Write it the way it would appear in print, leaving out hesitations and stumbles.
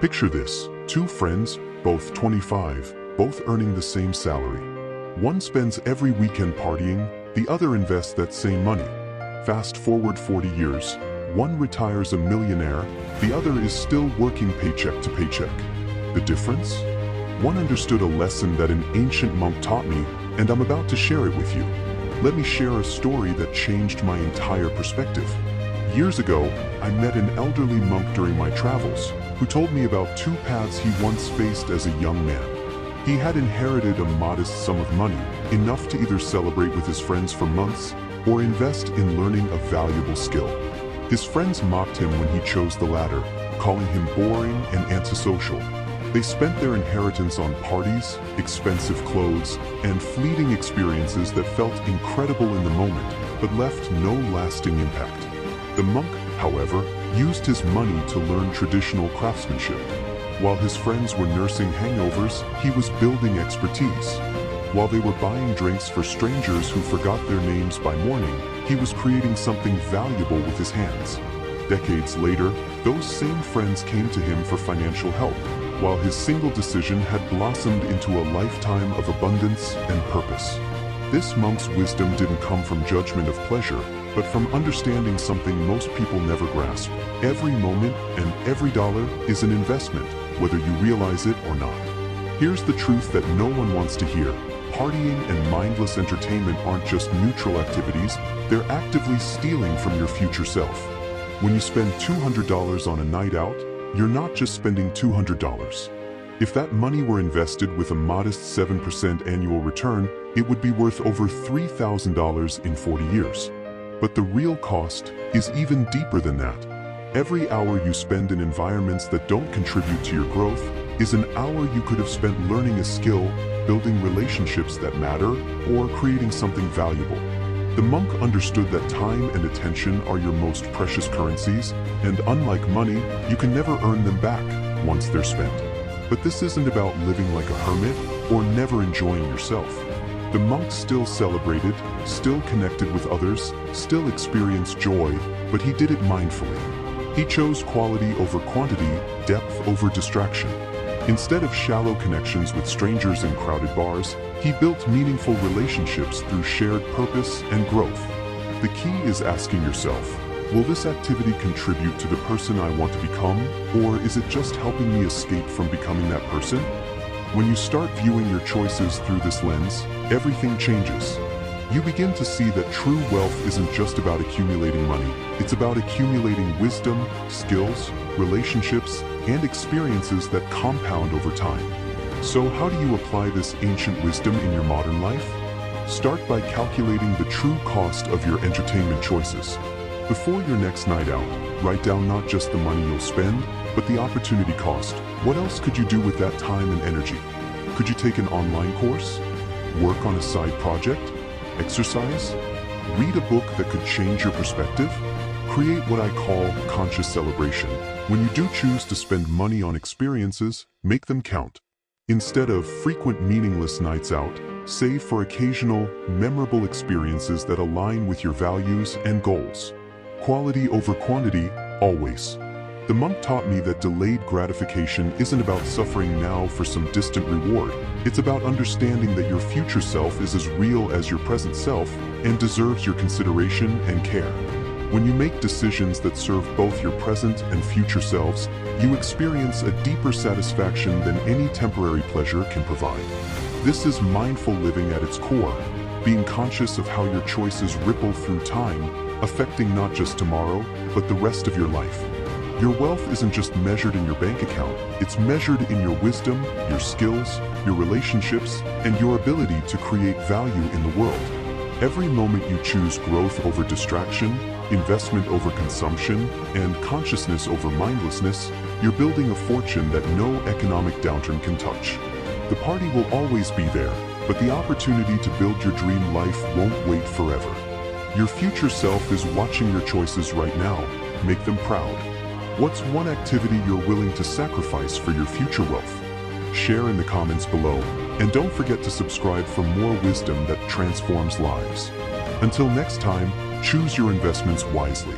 Picture this, two friends, both 25, both earning the same salary. One spends every weekend partying, the other invests that same money. Fast forward 40 years, one retires a millionaire, the other is still working paycheck to paycheck. The difference? One understood a lesson that an ancient monk taught me, and I'm about to share it with you. Let me share a story that changed my entire perspective. Years ago, I met an elderly monk during my travels, who told me about two paths he once faced as a young man. He had inherited a modest sum of money, enough to either celebrate with his friends for months or invest in learning a valuable skill. His friends mocked him when he chose the latter, calling him boring and antisocial. They spent their inheritance on parties, expensive clothes, and fleeting experiences that felt incredible in the moment, but left no lasting impact. The monk, however, used his money to learn traditional craftsmanship. While his friends were nursing hangovers, he was building expertise. While they were buying drinks for strangers who forgot their names by morning, he was creating something valuable with his hands. Decades later, those same friends came to him for financial help, while his single decision had blossomed into a lifetime of abundance and purpose. This monk's wisdom didn't come from judgment of pleasure, but from understanding something most people never grasp. Every moment and every dollar is an investment, whether you realize it or not. Here's the truth that no one wants to hear. Partying and mindless entertainment aren't just neutral activities, they're actively stealing from your future self. When you spend $200 on a night out, you're not just spending $200. If that money were invested with a modest 7% annual return, it would be worth over $3,000 in 40 years. But the real cost is even deeper than that. Every hour you spend in environments that don't contribute to your growth is an hour you could have spent learning a skill, building relationships that matter, or creating something valuable. The monk understood that time and attention are your most precious currencies, and unlike money, you can never earn them back once they're spent. But this isn't about living like a hermit or never enjoying yourself. The monk still celebrated, still connected with others, still experienced joy, but he did it mindfully. He chose quality over quantity, depth over distraction. Instead of shallow connections with strangers in crowded bars, he built meaningful relationships through shared purpose and growth. The key is asking yourself, will this activity contribute to the person I want to become, or is it just helping me escape from becoming that person? When you start viewing your choices through this lens, everything changes. You begin to see that true wealth isn't just about accumulating money, it's about accumulating wisdom, skills, relationships, and experiences that compound over time. So how do you apply this ancient wisdom in your modern life? Start by calculating the true cost of your entertainment choices. Before your next night out, write down not just the money you'll spend, but the opportunity cost. What else could you do with that time and energy? Could you take an online course? Work on a side project? Exercise? Read a book that could change your perspective? Create what I call conscious celebration. When you do choose to spend money on experiences, make them count. Instead of frequent meaningless nights out, save for occasional, memorable experiences that align with your values and goals. Quality over quantity, always. The monk taught me that delayed gratification isn't about suffering now for some distant reward. It's about understanding that your future self is as real as your present self and deserves your consideration and care. When you make decisions that serve both your present and future selves, you experience a deeper satisfaction than any temporary pleasure can provide. This is mindful living at its core, being conscious of how your choices ripple through time, affecting not just tomorrow, but the rest of your life. Your wealth isn't just measured in your bank account, it's measured in your wisdom, your skills, your relationships, and your ability to create value in the world. Every moment you choose growth over distraction, investment over consumption, and consciousness over mindlessness, you're building a fortune that no economic downturn can touch. The party will always be there, but the opportunity to build your dream life won't wait forever. Your future self is watching your choices right now. Make them proud. What's one activity you're willing to sacrifice for your future wealth? Share in the comments below, and don't forget to subscribe for more wisdom that transforms lives. Until next time, choose your investments wisely.